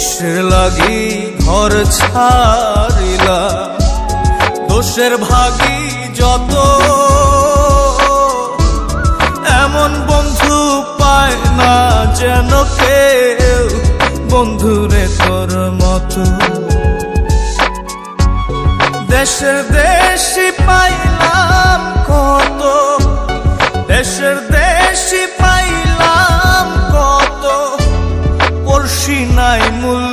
কিসের লাগি ঘর ছাড়িলা, দোষের ভাগী যত, এমন বন্ধু পায় না যেন কেউ, বন্ধুরে তোর মতো। দেশের দেশি পাইলাম কত, দেশের দেশি পাইলাম কত, পড়শি নাই মূল্য